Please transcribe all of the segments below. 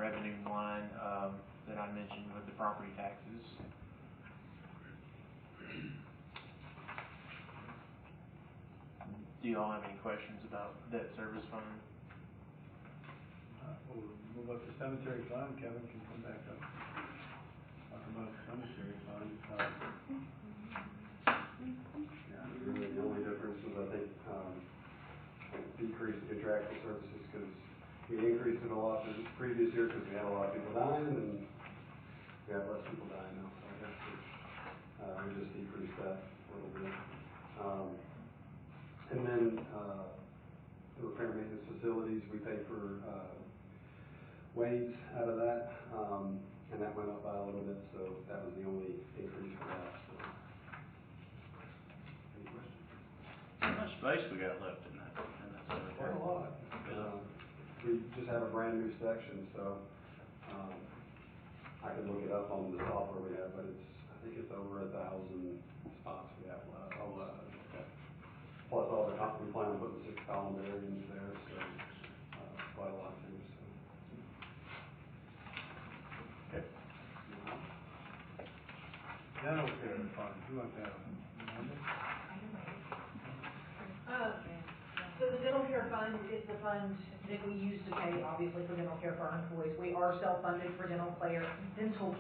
revenue line that I mentioned with the property taxes. Do y'all have any questions about debt service fund? We'll move up to cemetery fund. Kevin can come back up. Talk about cemetery fund. Yeah, really the only difference is I think decreased contractual services because we increased it a lot the previous year because we had a lot of people dying and we have less people dying now. So I guess we just decreased that a little bit. And then the repair and maintenance facilities, we pay for wage out of that, and that went up by a little bit, so that was the only increase for that. So. Any questions? How much space we got left in that cemetery? Quite a lot. We just have a brand new section, so I can look it up on the software we have, but I think it's over 1,000 spots we have left. Plus all the we plan on putting 6 columbariums there, so quite a lot too. So. Okay. Dental care fund. Who wants that one? So the dental care fund is the fund that we use to pay, obviously, for dental care for our employees. We are self-funded for dental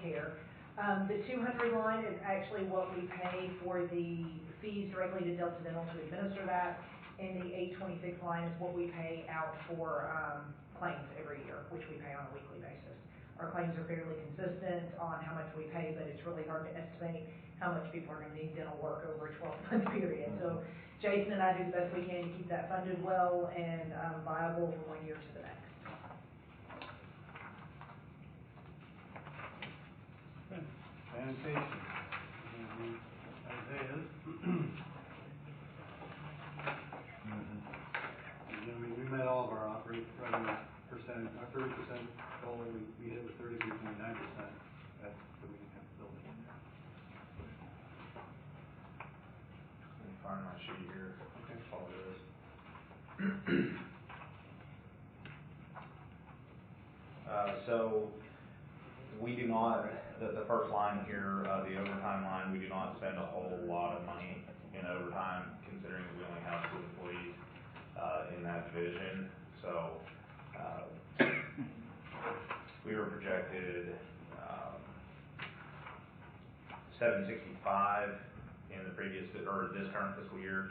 care. The 200 line is actually what we pay for the fees directly to Delta Dental to administer that, and the 826 line is what we pay out for claims every year, which we pay on a weekly basis. Our claims are fairly consistent on how much we pay, but it's really hard to estimate how much people are going to need dental work over a 12-month period. So Jason and I do the best we can to keep that funded well and viable from 1 year to the next. Okay. Sanitation. Isaiah's. We met all of our operating revenue percent. Our 30% goal we hit was 33.9%. That's so we can have the building in there. Let me find my sheet here. Okay. Apologize. So we do not, the first line here, the overtime line, we do not spend a whole lot of money in overtime, considering that we only have 2 employees in that division. So we were projected 765 in the previous or this current fiscal year,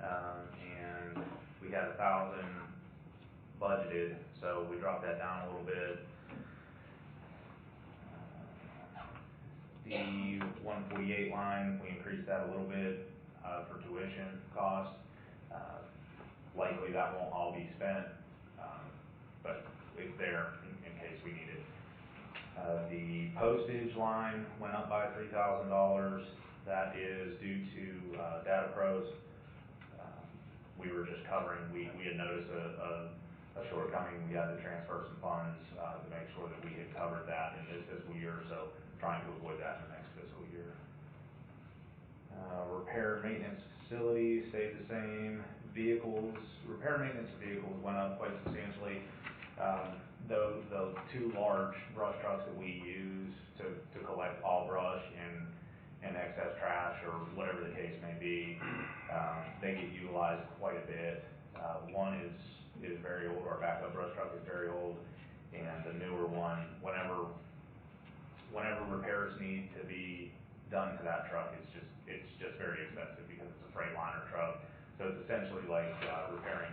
and we had 1,000 budgeted, so we dropped that down a little bit. The 148 line, we increased that a little bit for tuition costs. Likely that won't all be spent, but it's there in case we need it. The postage line went up by $3,000. That is due to Data Pros. We were just covering, we had noticed a shortcoming. We had to transfer some funds to make sure that we had covered that in this fiscal year, so trying to avoid that in the next fiscal year. Repair and maintenance facilities stayed the same. Vehicles, repair and maintenance of vehicles went up quite substantially. The 2 large brush trucks that we use to collect all brush and excess trash or whatever the case may be, they get utilized quite a bit. One is very old. Our backup brush truck is very old, and the newer one, whenever repairs need to be done to that truck, it's just very expensive because it's a Freightliner truck. So it's essentially like repairing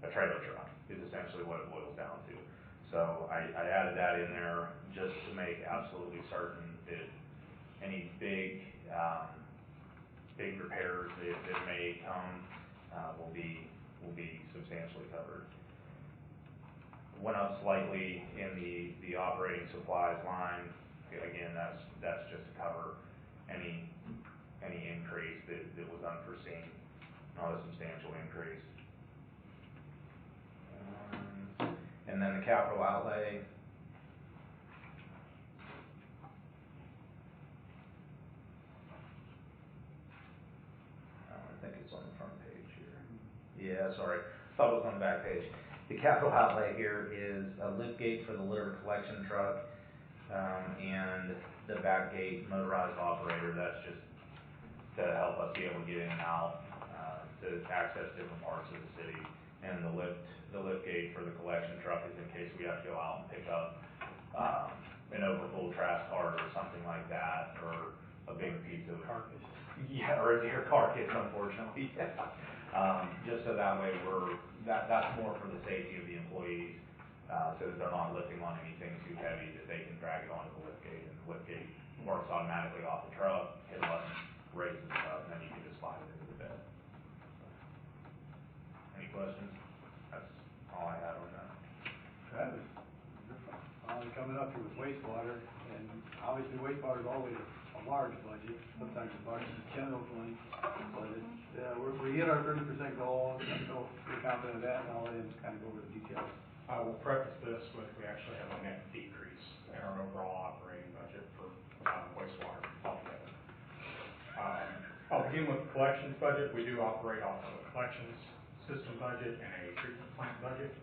a trailer truck is essentially what it boils down to. So I added that in there just to make absolutely certain that any big repairs that may come will be substantially covered. Went up slightly in the operating supplies line. Again, that's just to cover any increase that was unforeseen. Not a substantial increase. And then the capital outlay. I think it's on the front page here. Yeah, sorry. Thought it was on the back page. the capital outlay here is a lift gate for the litter collection truck, and the back gate motorized operator. That's just to help us be able to get in and out, to access different parts of the city. And the lift gate for the collection truck is in case we have to go out and pick up, an overfull trash cart or something like that, or a big piece of carcass. Yeah, or a deer carcass, unfortunately, yeah. Just so that way that's more for the safety of the employees, so that they're not lifting on anything too heavy, that they can drag it onto the lift gate, and the lift gate works automatically off the truck, hit a button, raises it up, and then you can just slide it into the bed. Any questions? That's all I had on that. That was, coming up here with wastewater, and obviously wastewater is always a large budget, sometimes as large as the general fund, but it's, we hit our 30% goal, so we're confident of that, and I'll let him kind of go over the details. I will preface this with, we actually have a net decrease in our overall operating budget for wastewater altogether. I'll begin with the collections budget. We do operate off of a collections system budget and a treatment plant budget.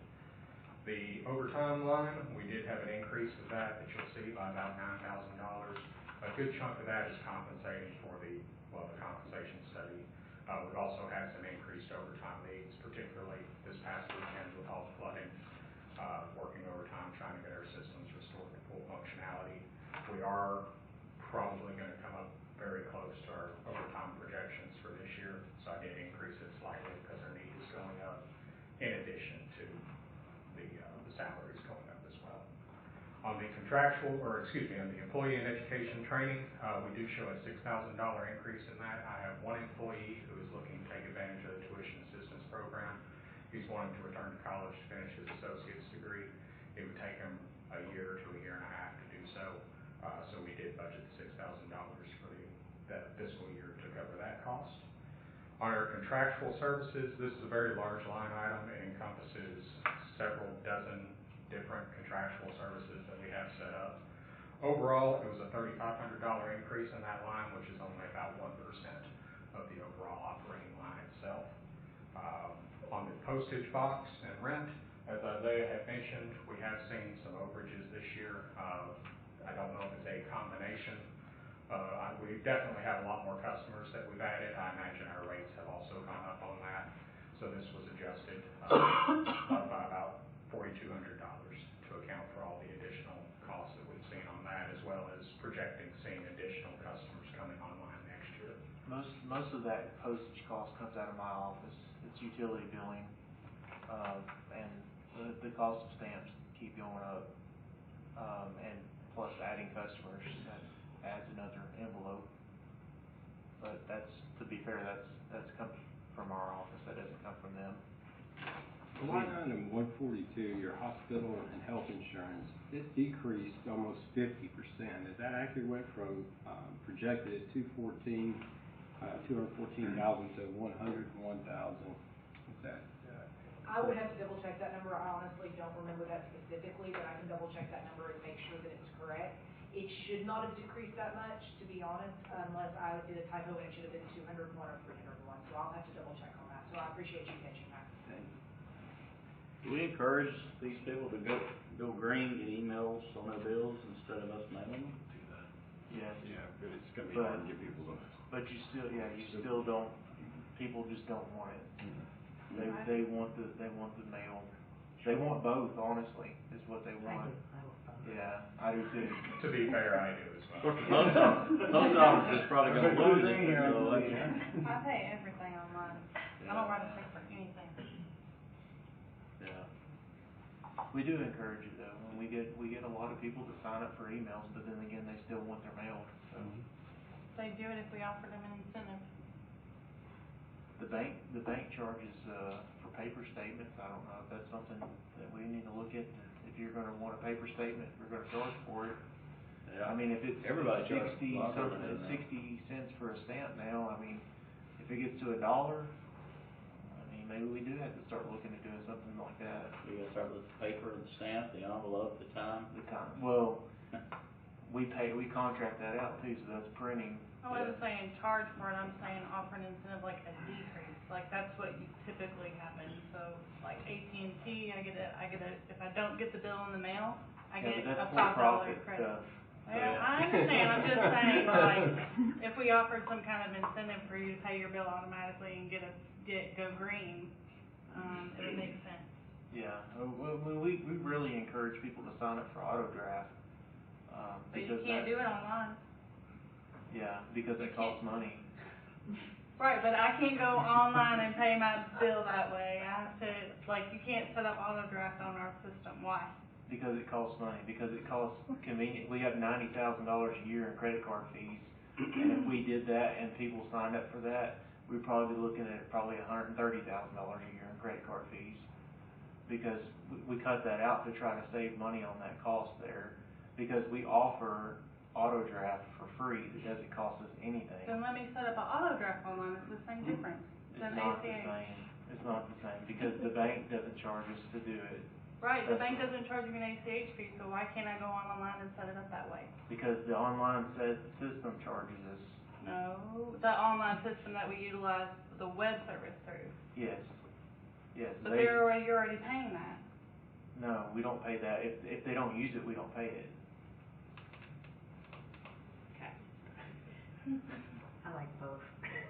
The overtime line, we did have an increase of that you'll see by about $9,000. A good chunk of that is compensating for the compensation study. We've also had some increased overtime needs, particularly this past weekend with all the flooding, working overtime, trying to get our systems restored to full functionality. We are probably going to come up very close to our overtime projections for this year, so I did increase it slightly because our need is going up, in addition to the salaries going up as well. On the on the employee and education training, we do show a $6,000 increase in that. I have one employee who is looking to take advantage of the tuition assistance program. He's wanting to return to college to finish his associate's degree. It would take him a year to a year and a half to do so. So we did budget $6,000 for that fiscal year to cover that cost. On our contractual services, this is a very large line item. It encompasses several dozen different contractual services that we have set up. Overall, it was a $3,500 increase in that line, which is only about 1% of the overall operating line itself. On the postage box and rent, as Isaiah had mentioned, we have seen some overages this year. I don't know if it's a combination. We definitely have a lot more customers that we've added. I imagine our rates have also gone up on that. So this was adjusted by about $4,200 to account for all the additional costs that we've seen on that, as well as projecting seeing additional customers coming online next year. Most of that postage cost comes out of my office. It's utility billing, and the cost of stamps keep going up, and plus adding customers, that adds another envelope. But to be fair, that's comes from our office. That doesn't come from them. Line item 142, your hospital and health insurance, it decreased almost 50%. Is that accurate? Went from projected at 214,000 to 101,000. What's that? I would have to double check that number. I honestly don't remember that specifically, but I can double check that number and make sure that it's correct. It should not have decreased that much, to be honest, unless I did a typo and it should have been 201 or 301. So I'll have to double check on that. So I appreciate you catching that. Do we encourage these people to go green, get emails on their bills instead of us mailing them? Yes. Yeah, but it's going to be hard to get people to. But you still don't. People just don't want it. Mm-hmm. They want the mail. They want both. Honestly, is what they want. Yeah, I do too. To be fair, I do as well. Post office is probably going to lose it. So I pay everything online. I don't write a check for anything. Yeah. We do encourage it though, and we get a lot of people that sign up for emails, but then again, they still want their mail. So They do it if we offer them an incentive. the bank charges for paper statements. I don't know if that's something that we need to look at. If you're going to want a paper statement, we're going to charge for it. yeah. I mean, if it's Everybody charges 60 a lot more something, than it's that. 60 cents for a stamp now. I mean, if it gets to $1, I mean, maybe we do have to start looking at doing something like that. We got to start with the paper, the stamp, the envelope, the time. The time. Well, we contract that out too, so that's printing. I wasn't saying charge for it, I'm saying offer an incentive like a decrease, like that's what you typically happen. So like AT&T, I get a, if I don't get the bill in the mail, I get Yeah, but a that's $5 for-profit credit. stuff. Well, I understand, I'm just saying, like, if we offered some kind of incentive for you to pay your bill automatically and go green, it would make sense. Yeah, we really encourage people to sign up for auto draft. But you can't do it online. Yeah, because it costs money. Right, but I can't go online and pay my bill that way. I have to, like, you can't set up auto draft on our system. Why? Because it costs money, because it costs convenient. We have $90,000 a year in credit card fees, and if we did that and people signed up for that, we'd probably be looking at probably $130,000 a year in credit card fees. Because we cut that out to try to save money on that cost there, because we offer auto draft for free. It doesn't cost us anything. Then let me set up an auto draft online. It's the same difference than It's not ACH. the same. It's not the same, because the bank doesn't charge us to do it. Right, the That's bank doesn't charge me an ACH fee, so why can't I go online and set it up that way? Because the online system charges us. No, the online system that we utilize the web service through. Yes. Yes. But you're already paying that. No, we don't pay that. If they don't use it, we don't pay it. Okay. I like both. Okay.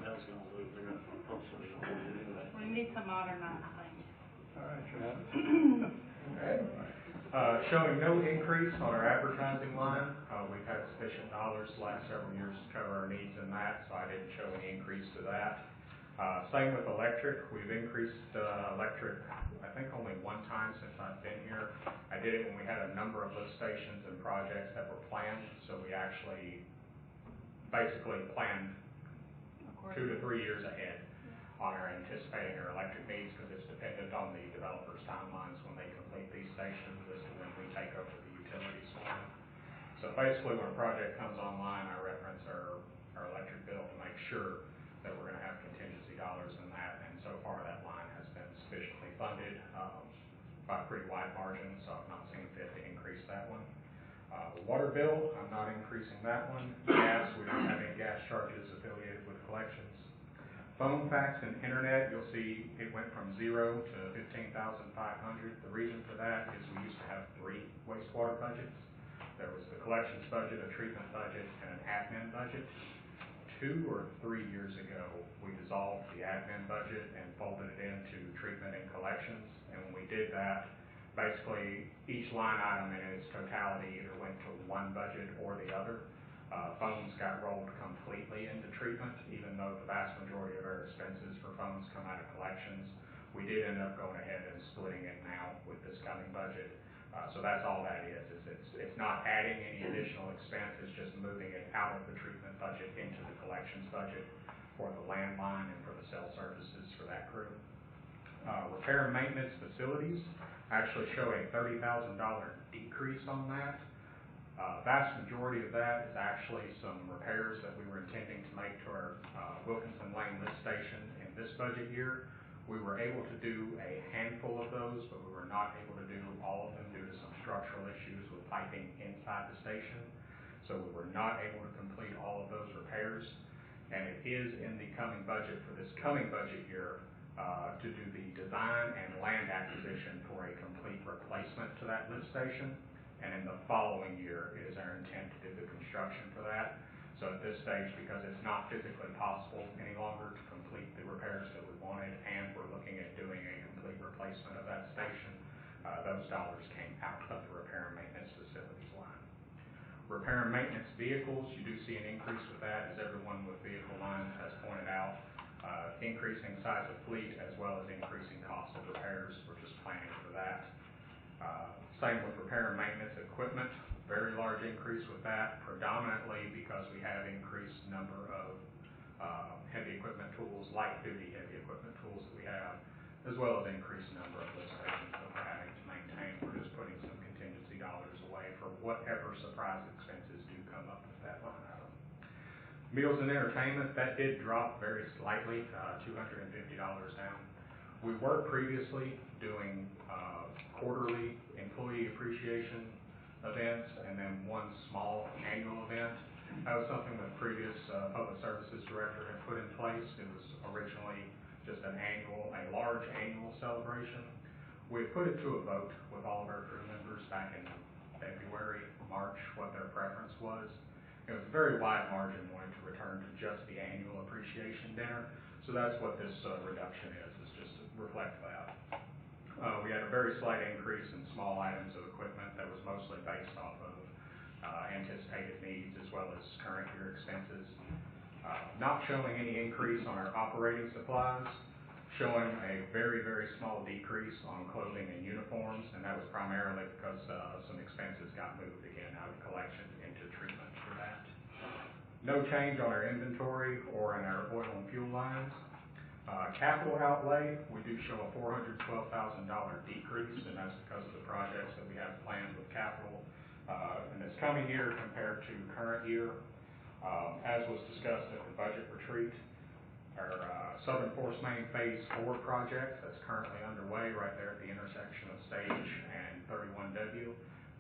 Mel's gonna lose, they're gonna post it anyway. We need to modernize things. All right, Travis. Okay. Showing no increase on our advertising line. We've had sufficient dollars the last several years to cover our needs in that, so I didn't show any increase to that. Same with electric. We've increased electric, I think only one time since I've been here. I did it when we had a number of lift stations and projects that were planned, so we actually basically planned 2 to 3 years ahead on our anticipating our electric needs, because it's dependent on the developers' timelines when they complete these stations as to when we take over the utilities for them. So basically, when a project comes online, I reference our electric bill to make sure that we're going to have contingency dollars in that, and so far that line has been sufficiently funded by a pretty wide margin, so I've not seen fit to increase that one. The water bill, I'm not increasing that one. Gas, we don't have any gas charges affiliated with collections. Phone, fax, and internet, you'll see it went from 0 to $15,500. The reason for that is we used to have 3 wastewater budgets. There was the collections budget, a treatment budget, and an admin budget. 2 or 3 years ago, we dissolved the admin budget and folded it into treatment and collections. And when we did that, basically each line item in its totality either went to one budget or the other. Phones got rolled completely into treatment, even though the vast majority of our expenses for phones come out of collections. We did end up going ahead and splitting it now with this coming budget. So that's all that is. It's not adding any additional expense, it's just moving it out of the treatment budget into the collections budget for the landline and for the cell services for that crew. Repair and maintenance facilities actually show a $30,000 decrease on that. Vast majority of that is actually some repairs that we were intending to make to our Wilkinson Lane lift station in this budget year. We were able to do a handful of those, but we were not able to do all of them due to some structural issues with piping inside the station. So we were not able to complete all of those repairs. And it is in the coming budget for this coming budget year to do the design and land acquisition for a complete replacement to that lift station. And in the following year, it is our intent to do the construction for that. So at this stage, because it's not physically possible any longer to complete the repairs that we wanted, and we're looking at doing a complete replacement of that station, those dollars came out of the repair and maintenance facilities line. Repair and maintenance vehicles, you do see an increase with that, as everyone with vehicle lines has pointed out. Increasing size of fleet as well as increasing cost of repairs. We're just planning for that. Same with repair and maintenance equipment, very large increase with that, predominantly because we have increased number of heavy equipment tools, light duty heavy equipment tools that we have, as well as increased number of lift stations that we're having to maintain. We're just putting some contingency dollars away for whatever surprise expenses do come up with that line item. Meals and entertainment, that did drop very slightly, $250 down. We were previously doing quarterly employee appreciation event and then one small annual event. That was something that the previous public services director had put in place. It was originally just a large annual celebration. We had put it to a vote with all of our crew members back in February, March, what their preference was. It was a very wide margin wanting to return to just the annual appreciation dinner. So that's what this reduction is just to reflect that. We had a very slight increase in small items of equipment that was mostly based off of anticipated needs as well as current year expenses. Not showing any increase on our operating supplies, showing a very, very small decrease on clothing and uniforms, and that was primarily because some expenses got moved again out of collection into treatment for that. No change on our inventory or in our oil and fuel lines. Capital outlay, we do show a $412,000 decrease, and that's because of the projects that we have planned with capital in this coming year compared to current year. As was discussed at the budget retreat, our Southern Force Main Phase 4 project that's currently underway right there at the intersection of Stage and 31W,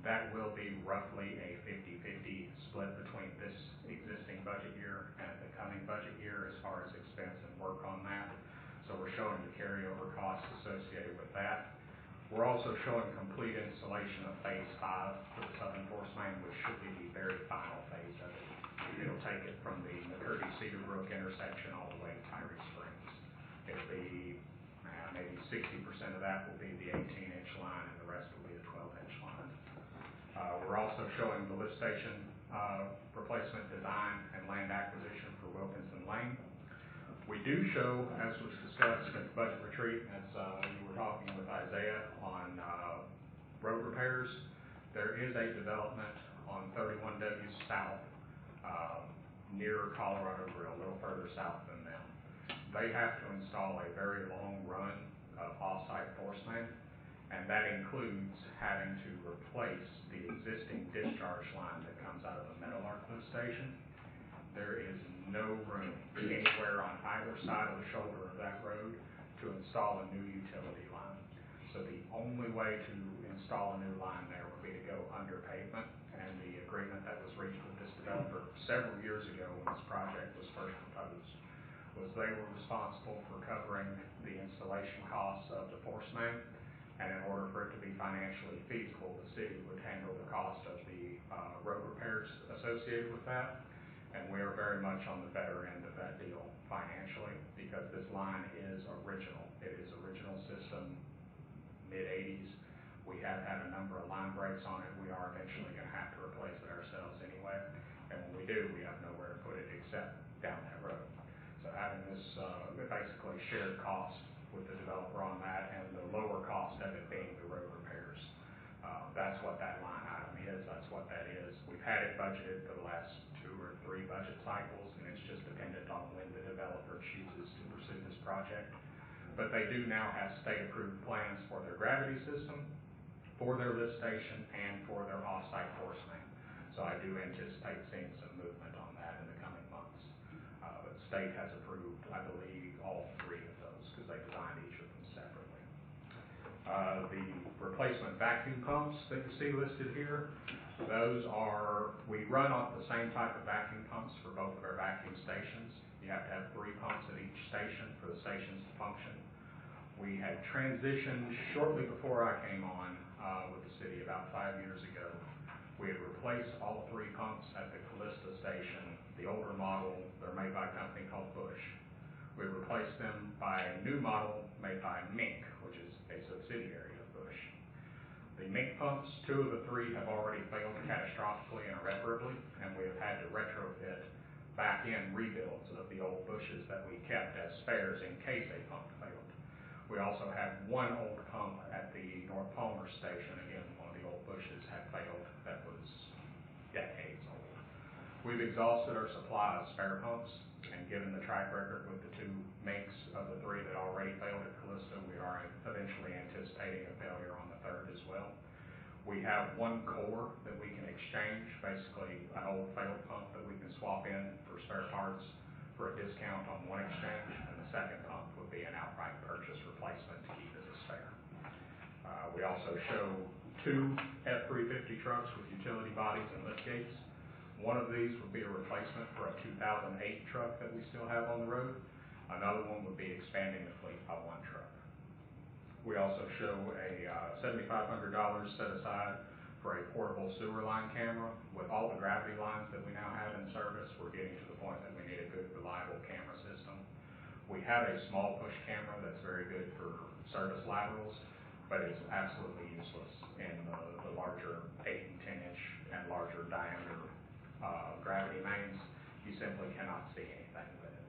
that will be roughly a 50-50 split between this existing budget year and the coming budget year as far as expense and work on that. So we're showing the carryover costs associated with that. We're also showing complete installation of Phase 5 for the Southern Force Main, which should be the very final phase of it. It'll take it from the McCurdy-Cedar Brook intersection all the way to Tyree Springs. It'll be maybe 60% of that will be the 18-inch line, and the rest will be the 12-inch line. We're also showing the lift station replacement design and land acquisition for Wilkinson Lane. We do show, as was discussed at the budget retreat, as you were talking with Isaiah on road repairs, there is a development on 31W South near Colorado Grill, a little further south than them. They have to install a very long run of off-site force main, and that includes having to replace the existing discharge line that comes out of the Meadowlark lift station. There is no room anywhere on either side of the shoulder of that road to install a new utility line. So the only way to install a new line there would be to go under pavement, and the agreement that was reached with this developer several years ago when this project was first proposed was they were responsible for covering the installation costs of the force main, and in order for it to be financially feasible, the city would handle the cost of the road repairs associated with that. And we are very much on the better end of that deal financially because this line is original. It is original system, mid-80s. We have had a number of line breaks on it. We are eventually going to have to replace it ourselves anyway. And when we do, we have nowhere to put it except down that road. So having this basically shared cost with the developer on that and the lower cost of it being the road repairs. That's what that line item is. That's what that is. We've had it budgeted for the last 2 or 3 budget cycles, and it's just dependent on when the developer chooses to pursue this project. But they do now have state-approved plans for their gravity system, for their lift station, and for their off-site force main. So I do anticipate seeing some movement on that in the coming months. But the state has approved, I believe, all 3 of those because they designed each of them separately. The replacement vacuum pumps that you see listed here, those are, we run off the same type of vacuum pumps for both of our vacuum stations. You have to have 3 pumps at each station for the stations to function. We had transitioned shortly before I came on with the city about 5 years ago. We had replaced all 3 pumps at the Callista station, the older model. They're made by a company called Bush. We replaced them by a new model made by Mink, which is a subsidiary of Bush. The Mink pumps, 2 of the 3 have already failed catastrophically and irreparably, and we have had to retrofit back-end rebuilds of the old Bushes that we kept as spares in case a pump failed. We also have 1 old pump at the North Palmer station. Again, one of the old Bushes had failed that was decades old. We've exhausted our supply of spare pumps, and given the track record with the 2 Minks of the 3 that already failed at Callista, we are eventually anticipating a failure on the 3rd as well. We have 1 core that we can exchange, basically an old failed pump that we can swap in for spare parts for a discount on 1 exchange, and the 2nd pump would be an outright purchase replacement to keep as a spare. We also show 2 F-350 trucks with utility bodies and lift gates. One of these would be a replacement for a 2008 truck that we still have on the road. Another one would be expanding the fleet by 1 truck. We also show a $7,500 set aside for a portable sewer line camera. With all the gravity lines that we now have in service, we're getting to the point that we need a good, reliable camera system. We have a small push camera that's very good for service laterals, but it's absolutely useless in the larger 8 and 10 inch and larger diameter gravity mains. You simply cannot see anything with it.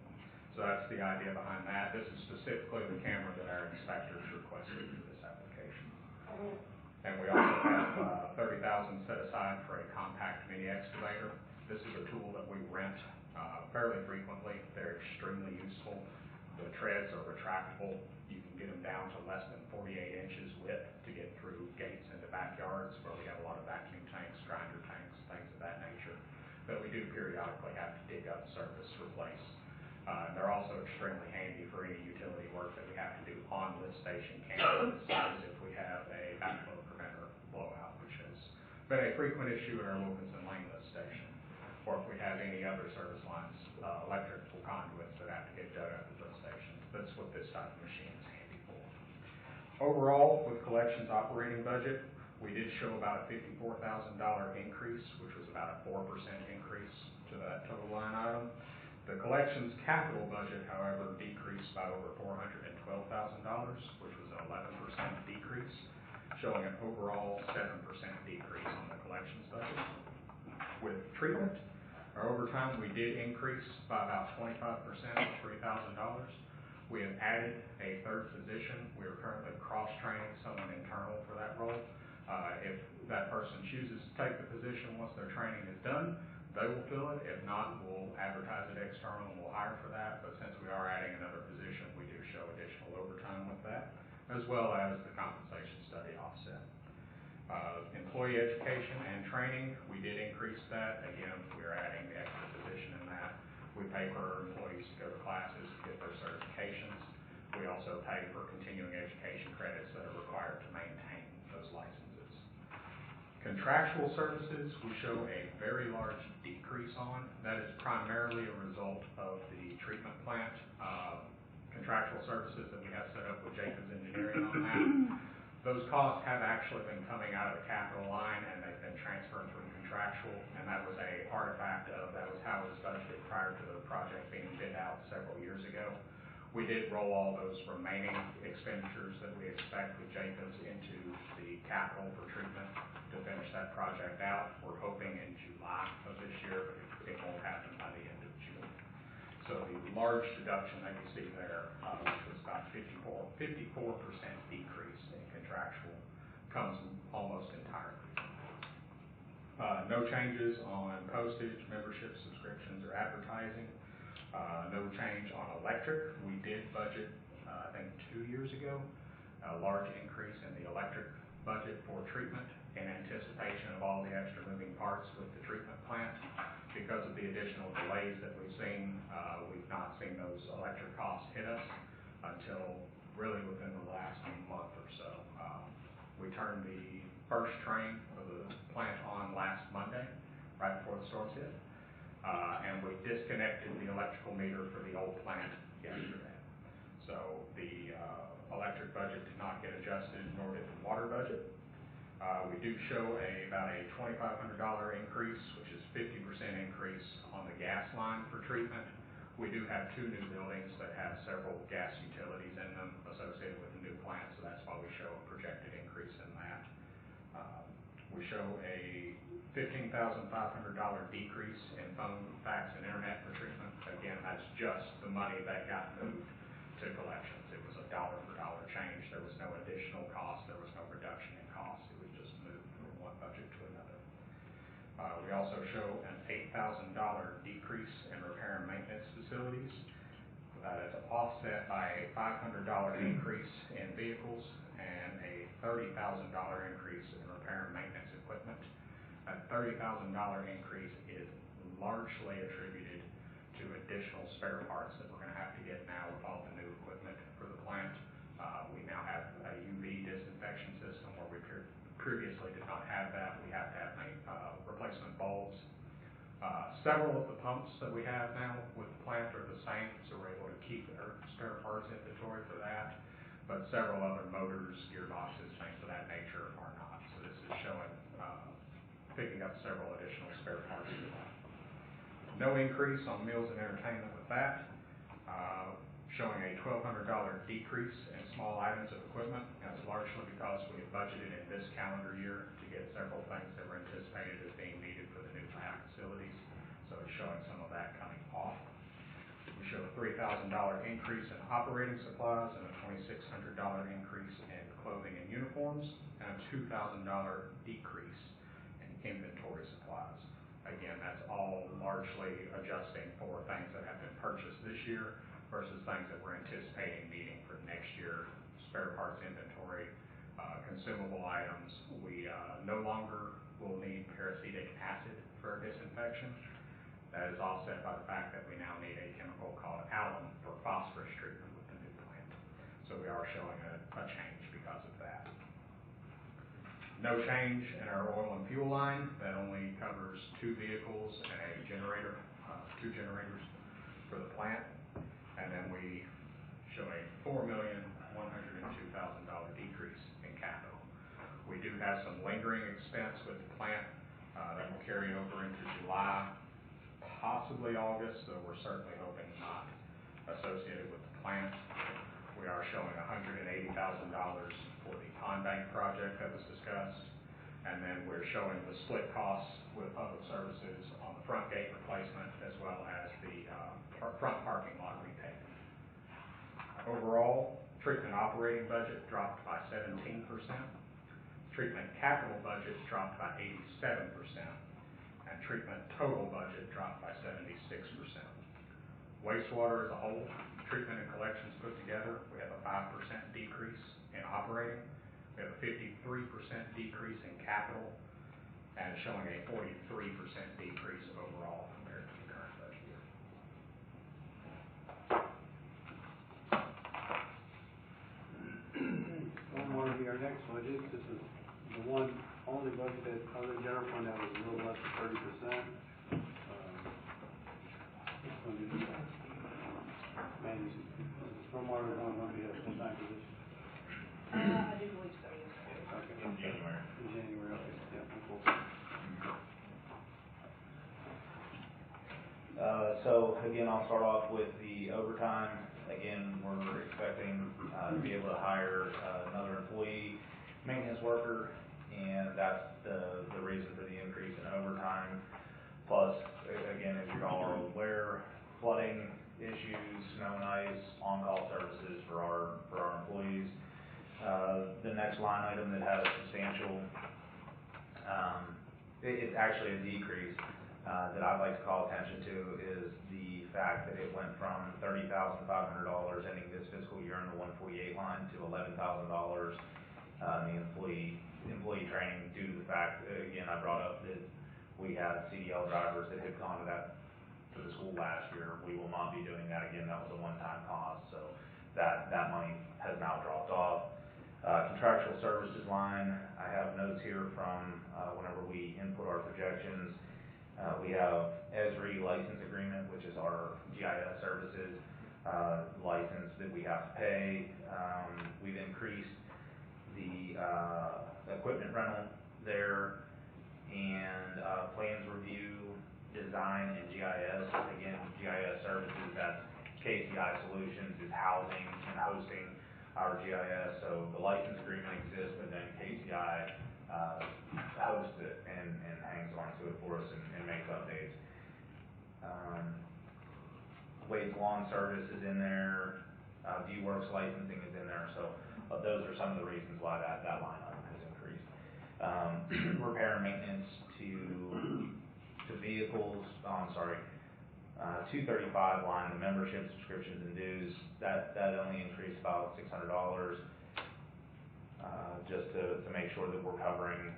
So that's the idea behind that. This is specifically the camera that our inspectors requested for this application. And we also have $30,000 set aside for a compact mini excavator. This is a tool that we rent fairly frequently. They're extremely useful. The treads are retractable. You can get them down to less than 48 inches width to get through gates into backyards where we have a lot of vacuum tanks, grinder tanks, things of that nature that we do periodically have to dig up, service, replace. They're also extremely handy for any utility work that we have to do on lift station cameras, as if we have a backflow preventer blowout, which has been a frequent issue at our Wilkinson Lane lift station, or if we have any other service lines, electrical conduits that have to get dug up at lift stations. That's what this type of machine is handy for. Overall, with collections operating budget, we did show about a $54,000 increase, which was about a 4% increase to that total line item. The collections capital budget, however, decreased by over $412,000, which was an 11% decrease, showing an overall 7% decrease on the collections budget. With treatment, our overtime, we did increase by about 25%, or $3,000. We have added a 3rd position. We are currently cross-training someone internal for that role. If that person chooses to take the position once their training is done, they will fill it. If not, we'll advertise it external and we'll hire for that. But since we are adding another position, we do show additional overtime with that, as well as the compensation study offset. Employee education and training, we did increase that. Again, we're adding the extra position in that. We pay for our employees to go to classes to get their certifications. We also pay for continuing education credits that are required to maintain those licenses. Contractual services, we show a very large decrease on. That is primarily a result of the treatment plant contractual services that we have set up with Jacobs Engineering on that. Those costs have actually been coming out of the capital line and they've been transferred through contractual, and that was a artifact of, that was how it was budgeted prior to the project being bid out several years ago. We did roll all those remaining expenditures that we expect with Jacobs into the capital for treatment to finish that project out. We're hoping in July of this year, but it won't happen by the end of June. So the large deduction that you see there, which was about 54% decrease in contractual, comes almost entirely. No changes on postage, membership, subscriptions, or advertising. No change on electric. We did budget, I think 2 years ago, a large increase in the electric budget for treatment in anticipation of all the extra moving parts with the treatment plant. Because of the additional delays that we've seen, we've not seen those electric costs hit us until really within the last month or so. We turned the first train of the plant on last Monday, right before the storms hit. And we disconnected the electrical meter for the old plant yesterday. So the electric budget did not get adjusted, nor did the water budget. We do show about a $2,500 increase, which is 50% increase on the gas line for treatment. We do have 2 new buildings that have several gas utilities in them associated with the new plant, so that's why we show a projected increase in that. We show a $15,500 decrease in phone, fax, and internet for treatment. Again, that's just the money that got moved to collections. It was a dollar for dollar change. There was no additional cost. There was no reduction in cost. It was just moved from one budget to another. We also show an $8,000 decrease in repair and maintenance facilities. That is offset by a $500 increase in vehicles and a $30,000 increase in repair and maintenance equipment. That $30,000 increase is largely attributed to additional spare parts that we're going to have to get now with all the new equipment for the plant. We now have a UV disinfection system where we previously did not have that. We have to have replacement bulbs. Several of the pumps that we have now with the plant are the same, so we're able to keep our spare parts inventory for that. But several other motors, gearboxes, things of that nature are not. So this is showing, picking up several additional spare parts for that. No increase on meals and entertainment with that. Showing a $1,200 decrease in small items of equipment. That's largely because we have budgeted in this calendar year to get several things that were anticipated as being needed for the new lab facilities. So it's showing some of that coming off. We show a $3,000 increase in operating supplies and a $2,600 increase in clothing and uniforms, and a $2,000 decrease in inventory supplies. Again, that's all largely adjusting for things that have been purchased this year versus things that we're anticipating needing for next year, spare parts inventory, consumable items. We no longer will need peracetic acid for our disinfection. That is offset by the fact that we now need a chemical called alum for phosphorus treatment with the new plant. So we are showing a change because of that. No change in our oil and fuel line. That only covers 2 vehicles and a generator, 2 generators for the plant. And then we show a $4,102,000 decrease in capital. We do have some lingering expense with the plant that will carry over into July, possibly August, though we're certainly hoping not associated with the plant. We are showing $180,000 for the pond bank project that was discussed. And then we're showing the split costs with public services on the front gate replacement as well as the front parking lot repaving. Overall, treatment operating budget dropped by 17%. Treatment capital budget dropped by 87%. And treatment total budget dropped by 76%. Wastewater as a whole, treatment and collections put together, we have a 5% decrease in operating. We have a 53% decrease in capital, and it's showing a 43% decrease overall compared to the current budget year. Stormwater will be our next budget. This is the one only budget that, other than general fund, that was a little less than 30%. It's going to be, managed. Stormwater is going to be a full-time position. I do believe so, yes. Okay. In January. In January, okay, yeah, full-time. So again, I'll start off with the overtime. Again, we're expecting to be able to hire another employee, maintenance worker, and that's the reason for the increase in overtime. Plus, again, as you all are aware, flooding issues, snow and ice, on-call services for our employees. The next line item that had a substantial, it's actually a decrease that I'd like to call attention to is the fact that it went from $30,500 ending this fiscal year in the 148 line to $11,000 in the employee training due to the fact, again, I brought up that we had CDL drivers that had gone to the school last year. We will not be doing that again. That was a one-time cost, so that money has now dropped off. Contractual services line, I have notes here from whenever we input our projections. We have ESRI license agreement, which is our GIS services license that we have to pay. We've increased the equipment rental there, and plans review, design, and GIS. Again, GIS services, that's KCI Solutions is housing and hosting our GIS. So the license agreement exists, but then KCI hosts it and hangs on to it for us and makes updates. Wade's Lawn Service is in there. ViewWorks licensing is in there. So those are some of the reasons why that line item has increased. Repair and maintenance to vehicles, 235 line, the membership, subscriptions, and dues, that only increased about $600, just to make sure that we're covering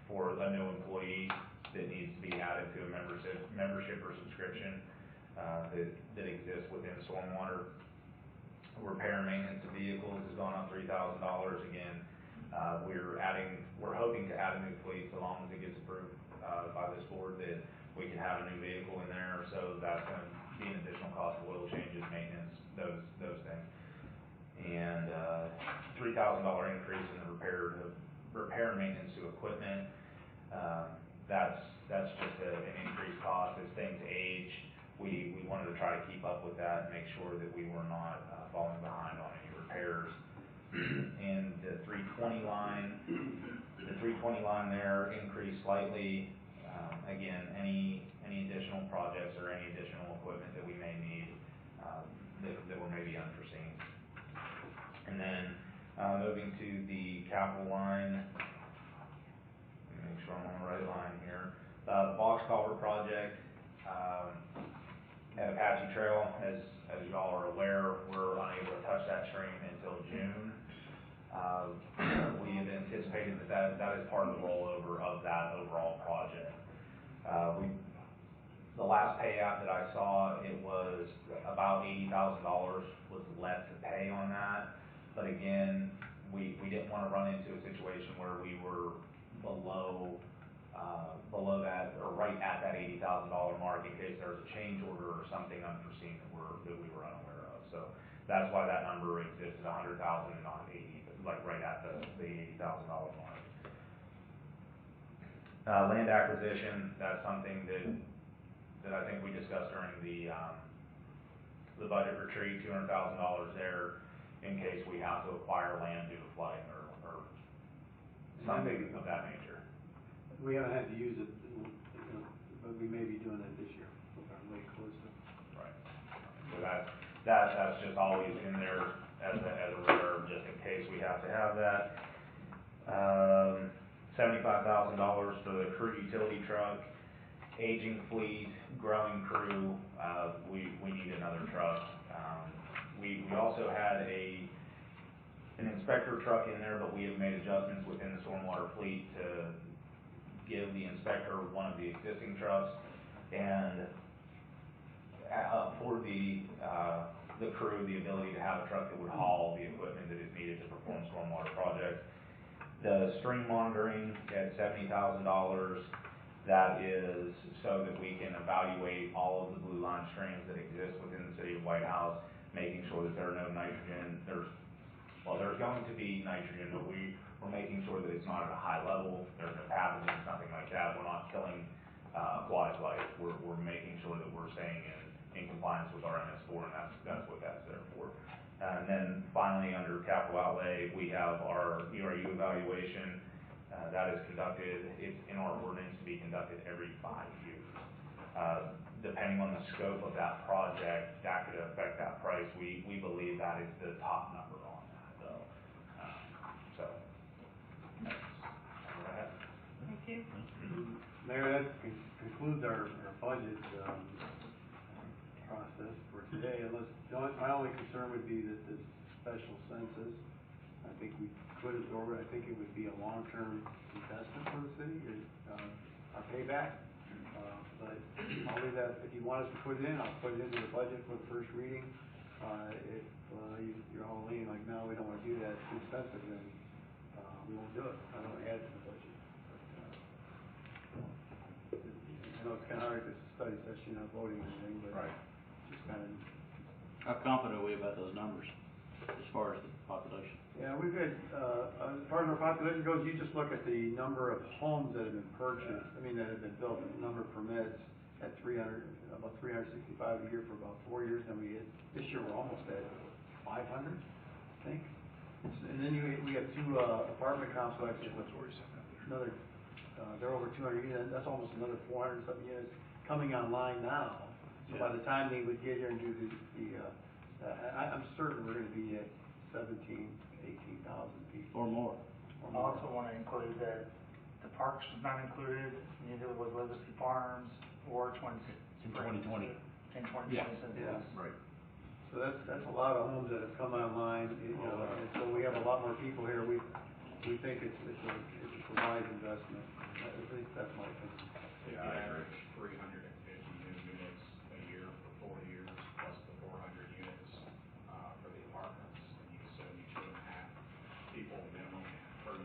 for a new employee that needs to be added to a membership or subscription that exists within stormwater. Repair and maintenance of vehicles has gone up $3,000 again. we're hoping to add a new fleet, so long as it gets approved, by this board, that we can have a new vehicle in there, so that's gonna be an additional cost of oil changes, maintenance, those things. And, $3,000 increase in the repair and maintenance to equipment. That's just an increased cost as things age. We wanted to try to keep up with that and make sure that we were not falling behind on any repairs. And the 320 line there increased slightly. Again, any additional projects or any additional equipment that we may need that were maybe unforeseen. And then moving to the capital line, let me make sure I'm on the right line here. The box culvert project at Apache Trail, as you all are aware, we're unable to touch that stream until June. We have anticipated that is part of the rollover of that overall project. The last payout that I saw, it was about $80,000 was left to pay on that. But again, we didn't want to run into a situation where we were below that, or right at that $80,000 mark, in case there was a change order or something unforeseen that we were unaware of. So that's why that number exists at $100,000 and not 80, like right at the $80,000 mark. Land acquisition, that's something that I think we discussed during the budget retreat, $200,000 there in case we have to acquire land due to flooding or something of that nature. We haven't had to use it, but we may be doing that this year with our lake closed. Right. So that's just always in there as a reserve, just in case we have to have that. $75,000 for the crew utility truck, aging fleet, growing crew. We need another truck. We also had an inspector truck in there, but we have made adjustments within the stormwater fleet to give the inspector one of the existing trucks and afford the crew the ability to have a truck that would haul the equipment that is needed to perform stormwater projects. The stream monitoring at $70,000, that is so that we can evaluate all of the blue line streams that exist within the city of White House, making sure that there are no nitrogen. There's going to be nitrogen, but we're making sure that it's not at a high level. There's no pathogens, nothing like that. We're not killing aquatic life. We're making sure that we're staying in compliance with our MS4, and that's what that's there for. And then finally, under capital outlay, we have our ERU evaluation. That is conducted, it's in our ordinance to be conducted every 5 years. Depending on the scope of that project, that could affect that price. We believe that is the top number on that, though. So, that's what I have. Thank you. Mayor, that concludes our budget process for today, unless, my only concern would be that this special census, I think we could absorb it. I think it would be a long-term investment for the city, our payback. But I'll leave that, if you want us to put it in, I'll put it into the budget for the first reading. If you're all leaning like, no, we don't want to do that, it's too expensive, then we won't do it. I don't add it to the budget. But, I know it's kind of hard because it's a study session, not voting or anything, but Right. Just kind of. How confident are we about those numbers as far as the population? Yeah, we've had, as far as our population goes, you just look at the number of homes that have been purchased, that have been built, the number of permits at about 365 a year for about 4 years, and this year we're almost at 500, I think. And then we have two apartment complexes with another, they're over 200 units, that's almost another 400 something units coming online now. So by the time they would get here and do I'm certain we're gonna be at 17,000, 18,000 people. Or more. I also want to include that the parks is not included, neither was Legacy Farms or Twin Springs. In 2020. In 2020 Yeah. census. Yeah. Right. So that's a lot of homes that have come online, and so we have a lot more people here. We think it's a wise investment. At least that's my opinion. Yeah, I average 350 new units a year for 4 years, plus the 400 units for the apartments. And you get 72.5 people minimum per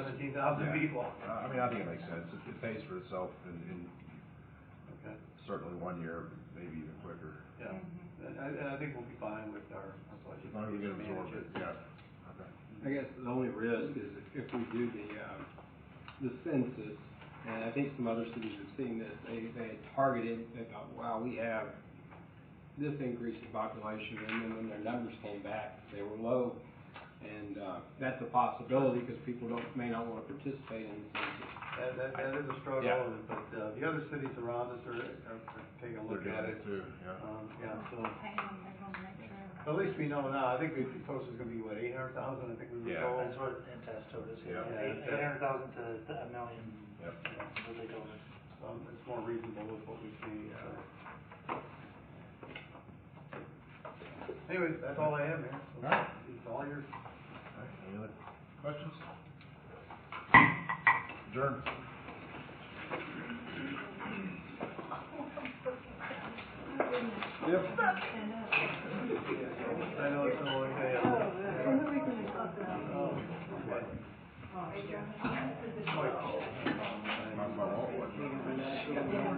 17,000 Yeah. people. I mean, I think it makes sense. It pays for itself in Okay. certainly 1 year, maybe even quicker. Yeah, and I think we'll be fine with our budget. As long as we can absorb Manage it, yeah. Okay. I guess the only risk is if we do the census, and I think some other cities have seen this, they had targeted, they thought, wow, we have this increase in population, and then when their numbers came back, they were low. And, that's a possibility, because people may not want to participate in the census. That is a struggle, Yeah. but, the other cities around us are taking a look They're at doing it. it too, yeah. Yeah, so, Hang on, they're gonna make sure. but at least we know now, I think we told us it's gonna be, what, 800,000, I think we were Yeah. told? That's what Intest told us, Yeah. Yeah. 800,000 to a million, Yep. that's what they told us. It's more reasonable with what we've seen, so. Anyways, that's all I have, man. All right. It's all yours. All right, any other questions? Adjourn. Yep. I know it's a long day. When are we gonna talk about? Oh, okay.